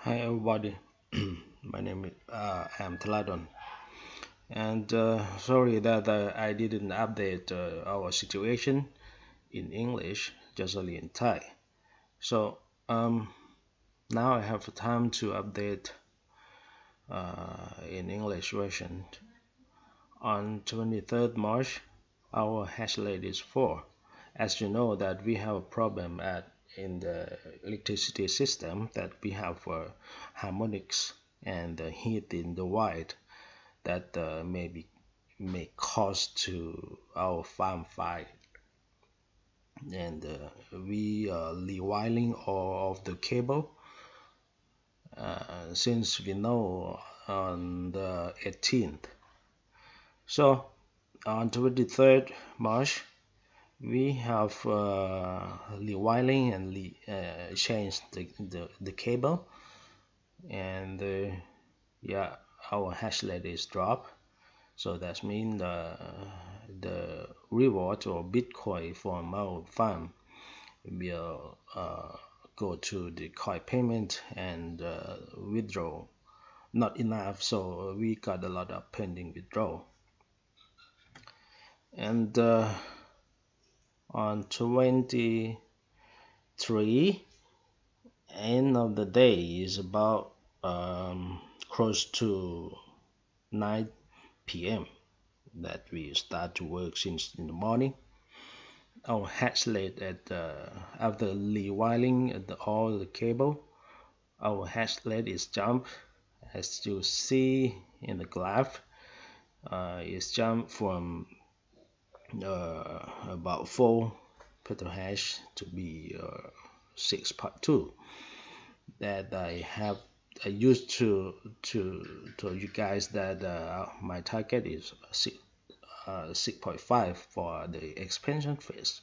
Hi everybody, my name is I'm Taladon, and sorry that I didn't update our situation in English, just only in Thai. So um, now I have time to update in English version. On 23rd March, our hash rate is 4. As you know that we have a problem in the electricity system that we have harmonics and heat in the white that may cause to our farm fire, and we are rewiring all of the cable since we know on the 18th. So on 23rd March we have rewiring and changed the cable, and yeah, our hash rate is dropped. So that means the reward or Bitcoin from our farm will go to the coin payment and withdraw not enough, so we got a lot of pending withdrawal. And on 23 end of the day is about close to 9 p.m. that we start to work since in the morning. Our hash rate at after rewiring all the cable, our hash rate is jump, as you see in the graph. It's jumped from about 4 petahash to be 6.2. That I used to tell you guys that my target is 6.5 for the expansion phase.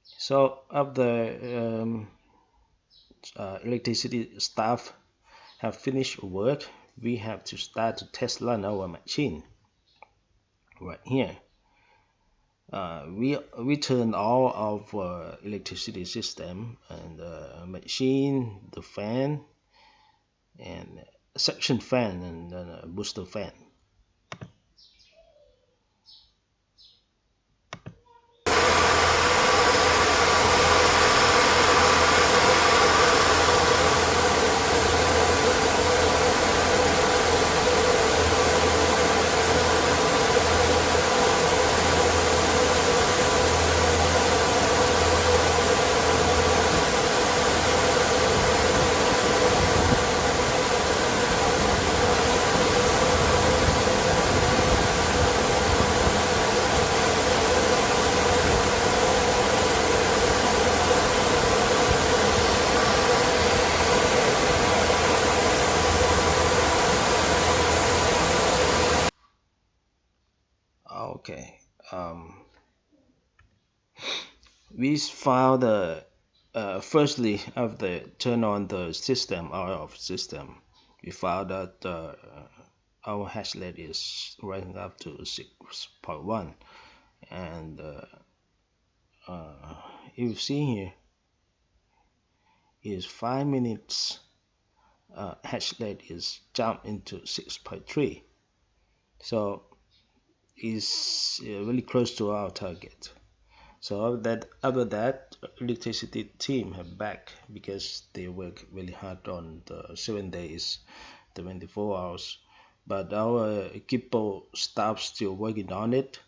So after electricity staff have finished work, we have to start to test run our machine right here. We turn all of electricity system and machine, the fan, and suction fan and booster fan. Okay. We found firstly after turn on the system out of system, we found that our hash rate is rising up to 6.1, and if you see here is 5 minutes hash rate is jumped into 6.3, so is really close to our target. So after that electricity team have back because they work really hard on the 7 days, 24 hours. But our Gippo staff still working on it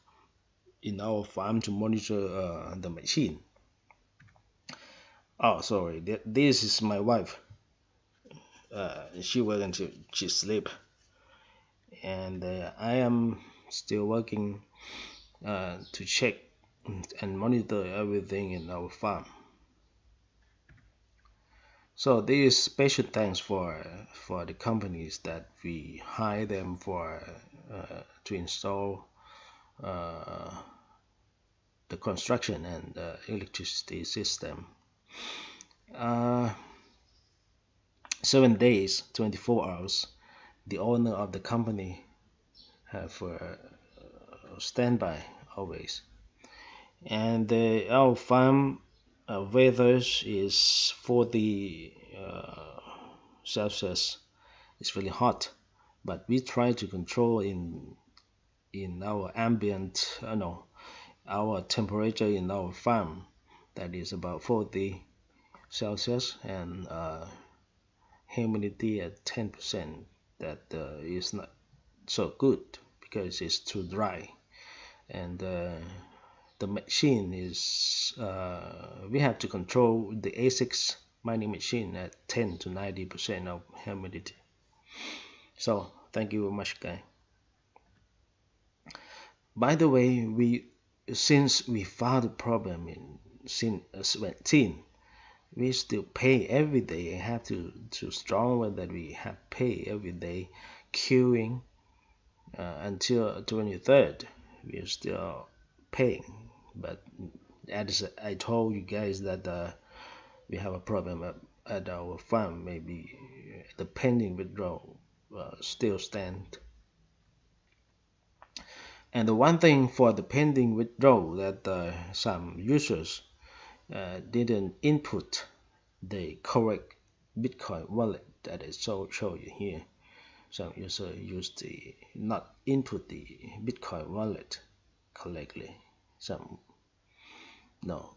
in our farm to monitor the machine. Oh, sorry, this is my wife. She work until she sleep, and I am still working to check and monitor everything in our farm. So there is special thanks for the companies that we hire them for to install the construction and electricity system. 7 days, 24 hours. The owner of the company have standby always, and our farm weather is 40 Celsius is really hot, but we try to control in our ambient, no, our temperature in our farm, that is about 40 Celsius, and humidity at 10%. That is not so good because it's too dry, and the machine is we have to control the A6 mining machine at 10 to 90% of humidity. So thank you very much, guys. By the way, since we found the problem in since 17, we still pay every day. I have to strong that we have pay every day queuing until 23rd. We are still paying, but as I told you guys that we have a problem at our farm. Maybe the pending withdrawal still stand. And the one thing for the pending withdrawal that some users didn't input the correct Bitcoin wallet that I show you here. Some user used the not input the Bitcoin wallet correctly. Some no,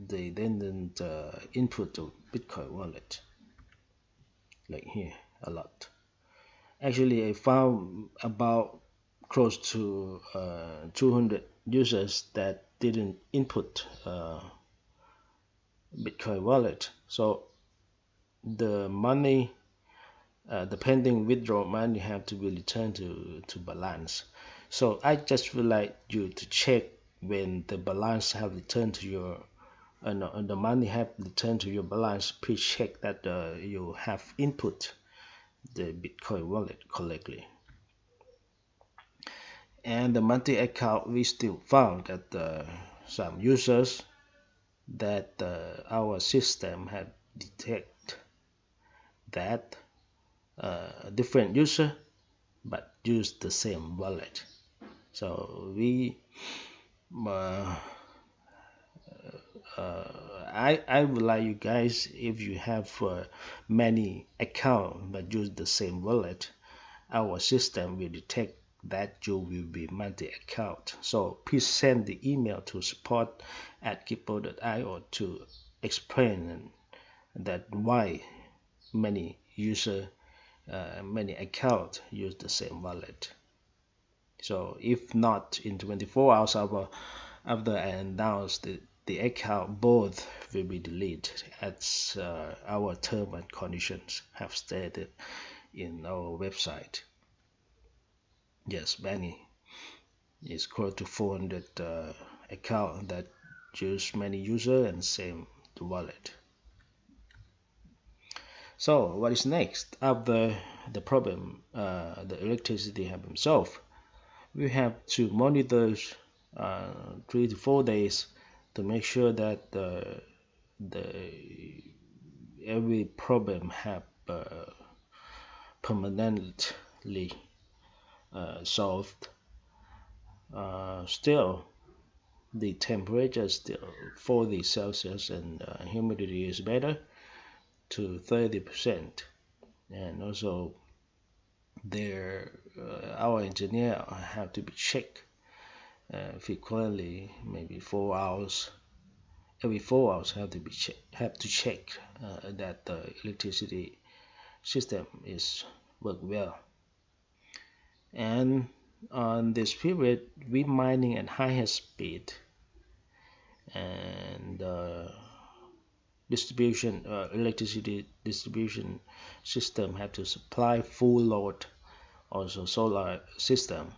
they didn't input the Bitcoin wallet like here a lot. Actually, I found about close to 200 users that didn't input Bitcoin wallet. So the money, the pending withdrawal money have to be returned to balance. So I just would like you to check when the balance have returned to your and the money have returned to your balance. Please check that you have input the Bitcoin wallet correctly. And the monthly account, we still found that some users that our system had detect that different user but use the same wallet. So we I would like you guys, if you have many accounts but use the same wallet, our system will detect that you will be multi-account. So please send the email to support@gippo.io to explain that why many user many accounts use the same wallet. So if not in 24 hours after I announce the account, both will be deleted as our terms and conditions have stated in our website. Yes, many is close to 400 account that use many user and same the wallet. So what is next after the problem the electricity have been solved? We have to monitor 3 to 4 days to make sure that the every problem have permanently solved. Still the temperature is still 40 Celsius and humidity is better to 30%, and also there our engineer have to be checked frequently, maybe 4 hours. Every 4 hours have to check that the electricity system is work well. And on this period, we mining at highest speed, and distribution electricity distribution system have to supply full load, also solar system.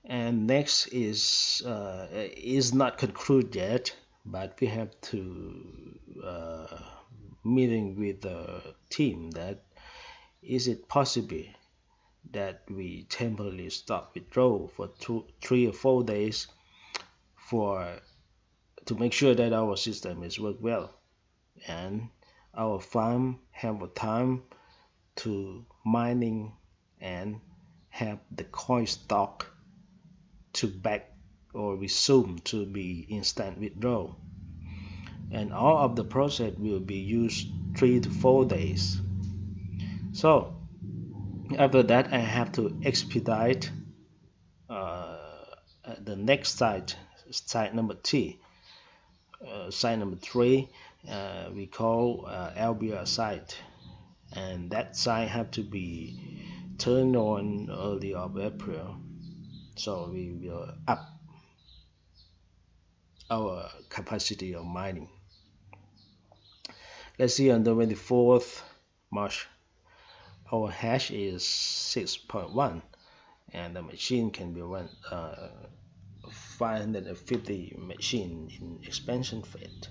And next is not concluded yet, but we have to meeting with the team that is it possible that we temporarily stop withdrawal for 3 or 4 days to make sure that our system is work well, and our farm have a time to mining and have the coin stock to back or resume to be instant withdrawal. and all of the process will be used 3 to 4 days. So after that, I have to expedite uh, the next site number T. Site number 3 we call LBR site, and that site have to be turned on early of April. So we will up our capacity of mining. Let's see, on the 24th March, our hash is 6.1, and the machine can be run 550 machine in expansion phase.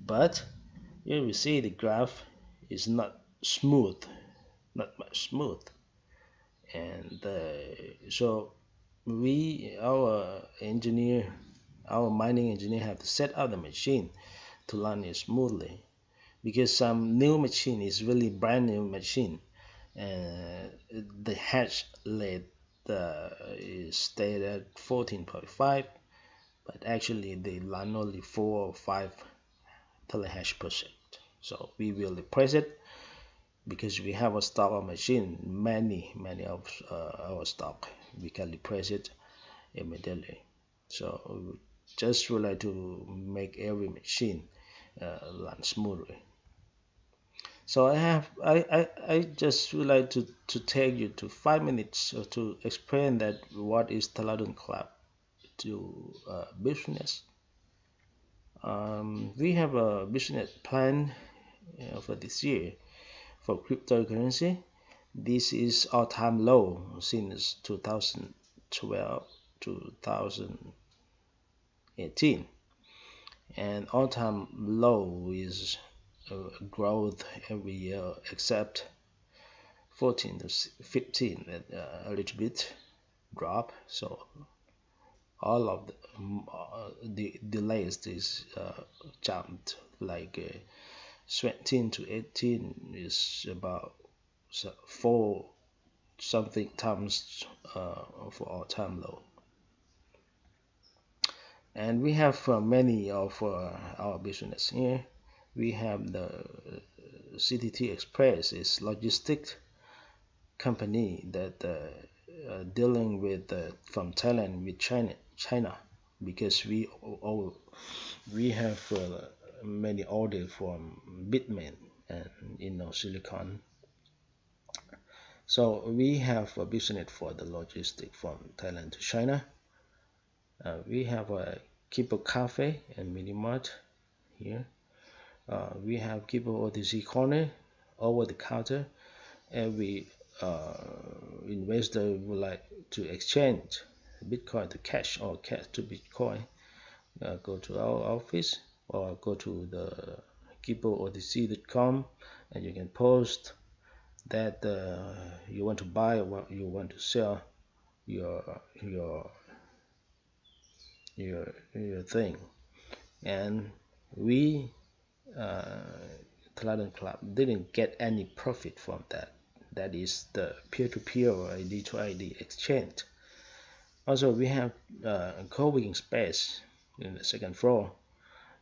But you will see the graph is not smooth, not much smooth, and so our mining engineer have to set up the machine to run it smoothly, because some new machine is really brand new machine, and the hash rate is stayed at 14.5, but actually they run only 4 or 5 terahash per second. So we will replace it, because we have a stock of machine, many of our stock, we can replace it immediately. So we just would like to make every machine run smoothly. So I just would like to take you to 5 minutes to explain that what is Taladun Club to business. We have a business plan for this year for cryptocurrency. This is all-time low since 2012 2018, and all-time low is growth every year except 14 to 15, a little bit drop. So all of the latest is jumped, like 17 to 18 is about 4 something times for all-time low. And we have many of our business here. We have the CTT Express, is logistic company that dealing with from Thailand with China, because we have many orders from Bitmain and Silicon. So we have a business for the logistic from Thailand to China. We have a Gippo Cafe and Mini Mart here. We have Gippo OTC Corner, over the counter. Every investor would like to exchange Bitcoin to cash or cash to Bitcoin. Go to our office or go to the GippoOTC.com, and you can post that you want to buy or you want to sell your thing. And we Talent Club didn't get any profit from that. That is the peer-to-peer or ID-to-ID exchange. Also, we have a co-working space in the second floor.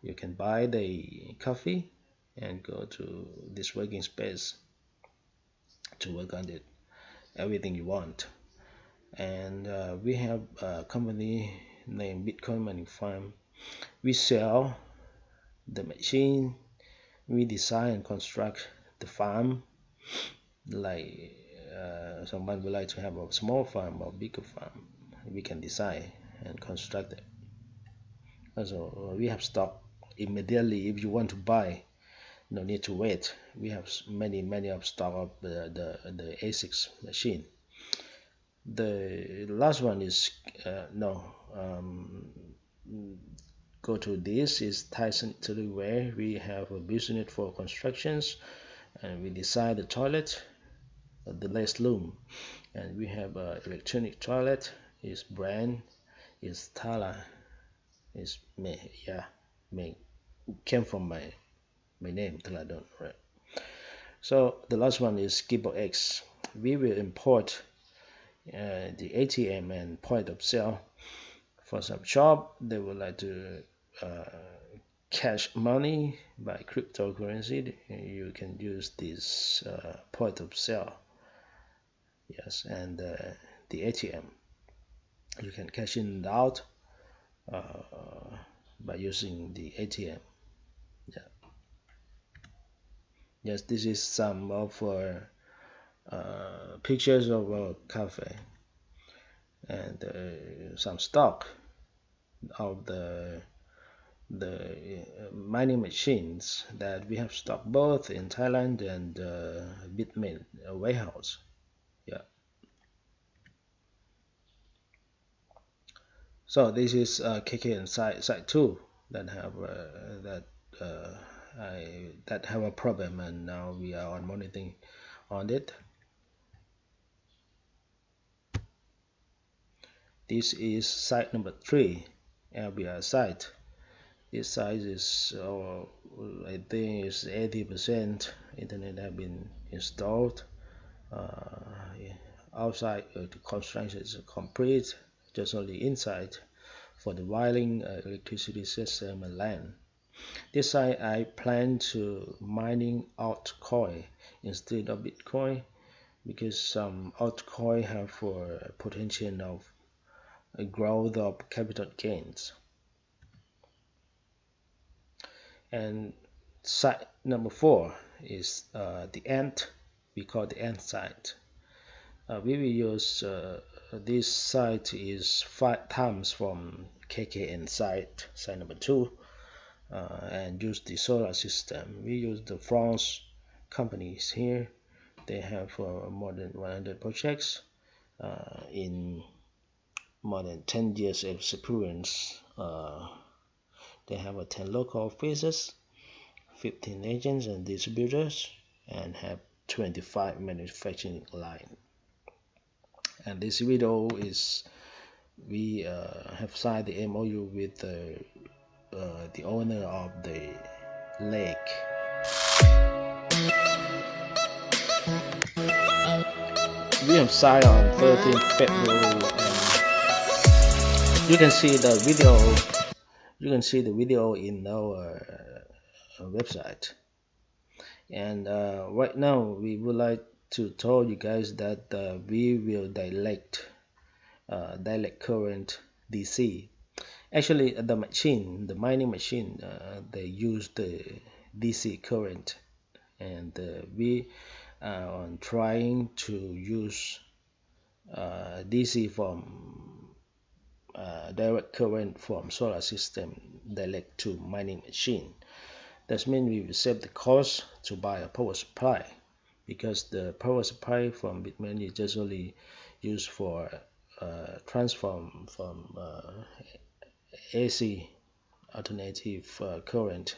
You can buy the coffee and go to this working space to work on it, everything you want. And we have a company named Bitcoin Mining Farm. We sell the machine, we design and construct the farm. Like someone would like to have a small farm or bigger farm, we can design and construct it. Also, we have stock immediately. If you want to buy, no need to wait. We have many of stock of the ASICs machine. The last one is go to this is Tyson Italy, where we have a business for constructions, and we design the toilet, the last room, and we have a electronic toilet. Its brand is Tala. Is me, yeah, me came from my name Taladon, right? So the last one is Gippo X. We will import the ATM and point of sale. For some shop, they would like to cash money by cryptocurrency, you can use this point of sale. Yes, and the ATM, you can cash in and out by using the ATM. Yeah. Yes, this is some of our pictures of our cafe and some stock of the mining machines that we have stocked both in Thailand and Bitmain warehouse. Yeah. So this is KKN site 2 that have uh, that have a problem, and now we are on monitoring on it. This is site number 3, LBR site. This site is I think is 80% internet have been installed. Yeah. Outside the construction is complete, just only inside for the wiring, electricity system and land. This side I plan to mining altcoin instead of Bitcoin because some altcoin have for potential of a growth of capital gains. And site number 4 is the ant. We call the ant site. We will use this site is 5 times from KKN site number 2, and use the solar system. We use the France companies here. They have more than 100 projects in more than 10 years of experience. They have 10 local offices, 15 agents and distributors, and have 25 manufacturing lines. And this video is we have signed the MOU with the owner of the lake. We have signed on 13th February, and you can see the video. You can see the video in our website. And right now we would like to tell you guys that we will direct current DC. Actually, the mining machine, they use the DC current, and we are trying to use DC from direct current from solar system direct to mining machine. That means we will save the cost to buy a power supply, because the power supply from Bitmain is just only used for transform from AC alternative current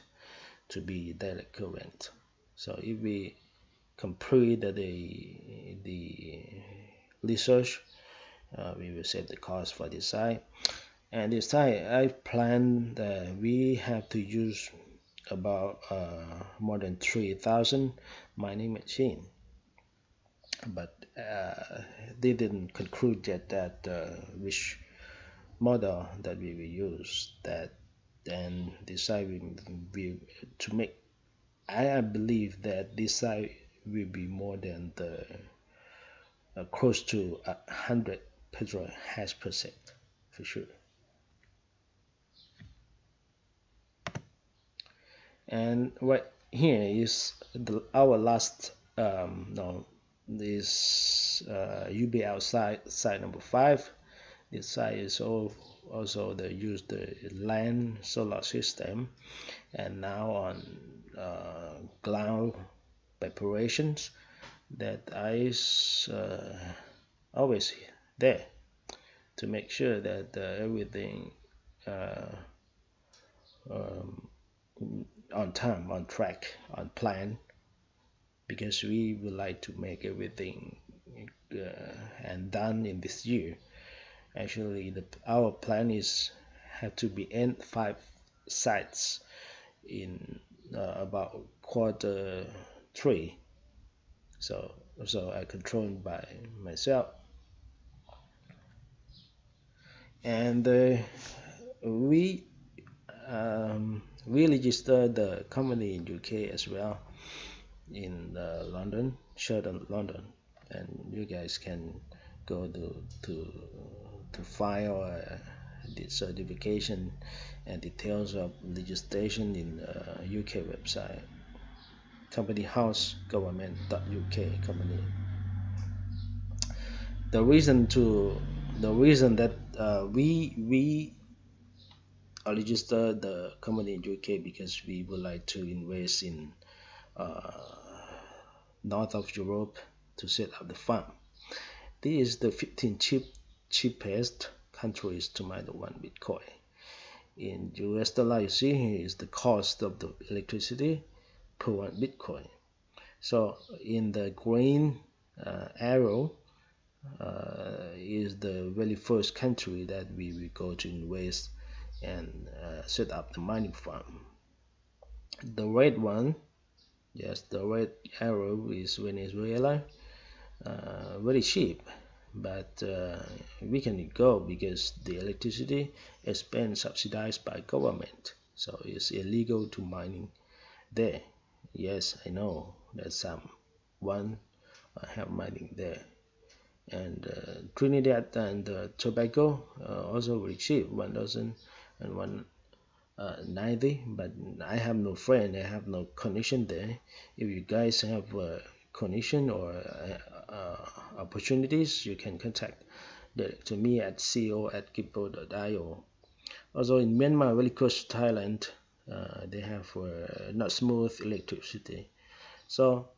to be direct current. So if we complete the research, we will save the cost for this site. And this site I plan that we have to use about more than 3,000 mining machine, but they didn't conclude yet that which model that we will use. That then this site will to make. I believe that this site will be more than the close to 100 petahash per second for sure. And right here is our last this UBL site number 5. This site is also the use the land solar system, and now on ground preparations that is always there to make sure that everything on time, on track, on plan, because we would like to make everything and done in this year. Actually, our plan is have to be end 5 sites in about Q3. So I controlled by myself, and we We registered the company in UK as well, in London, Sheraton, London, and you guys can go to file the certification and details of registration in UK website, company house government.uk company. The reason that we register the company in UK because we would like to invest in uh, north of Europe to set up the farm. This is the 15 cheapest countries to mine the one Bitcoin. In US dollar, you see here is the cost of the electricity per one Bitcoin. So in the green arrow is the very first country that we will go to invest and set up the mining farm. The red one, yes, the red arrow is Venezuela, very cheap, but we can go because the electricity is being subsidized by government, so it's illegal to mining there. Yes, I know that someone have mining there. And Trinidad and Tobago also very cheap, 1,190, but I have no friend, I have no connection there. If you guys have connection or opportunities, you can contact to me at co@gippo.io. Also in Myanmar, very close to Thailand, they have not smooth electricity. So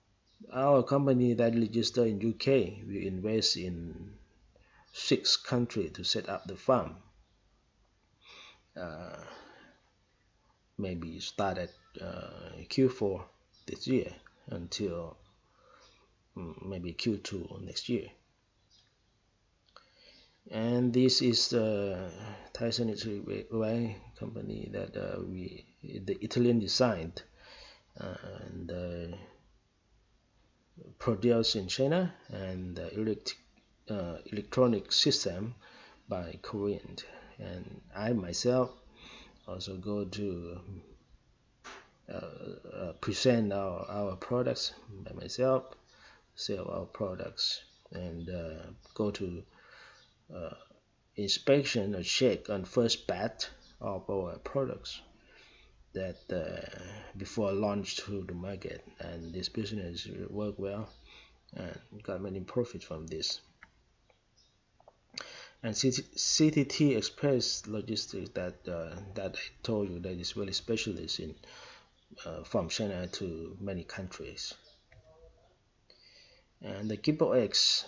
our company that registered in UK, we invest in 6 countries to set up the farm. Maybe start at Q4 this year until maybe Q2 next year. And this is the Thai sanitary ware company that the Italian designed and produced in China, and the electronic system by Korean. And I myself also go to present our products by myself, sell our products, and go to inspection or check on first batch of our products that before launch to the market. And this business worked well and got many profit from this. And CTT Express Logistics that I told you, that is very specialist in from China to many countries. And the Gippo X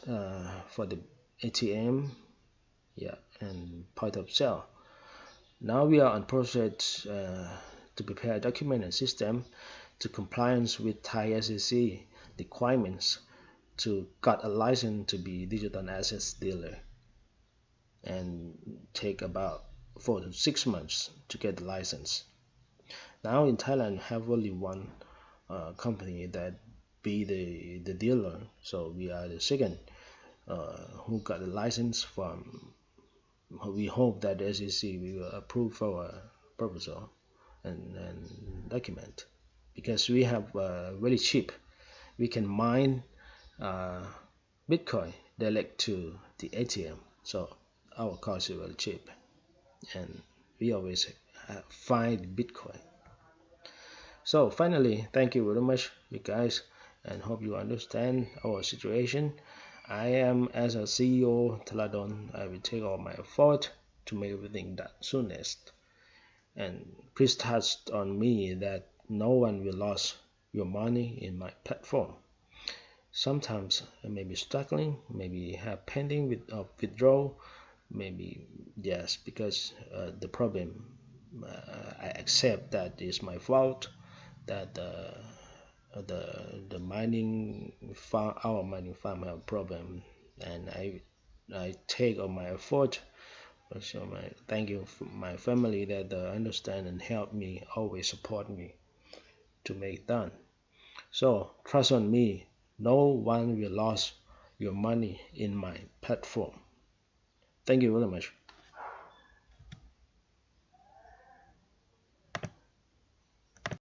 for the ATM, yeah, and point of sale. Now we are on process to prepare a document and system to compliance with Thai SEC requirements to get a license to be digital assets dealer, and take about 4 to 6 months to get the license. Now in Thailand, have only one company that be the dealer, so we are the second who got the license from. We hope that the SEC will approve our proposal and document, because we have very cheap. We can mine Bitcoin direct to the ATM, so our cost is very cheap, and we always find Bitcoin. So finally, thank you very much, you guys, and hope you understand our situation. I am, as a CEO Taladon, I will take all my effort to make everything done soonest. And please trust on me that no one will lose your money in my platform. Sometimes I may be struggling, maybe have pending with withdrawal, maybe yes, because the problem, I accept that is my fault, that the mining farm, our mining farm, have a problem, and I take all my effort. So thank you for my family that understand and help me, always support me to make it done. So trust on me, no one will lose your money in my platform. Thank you very much.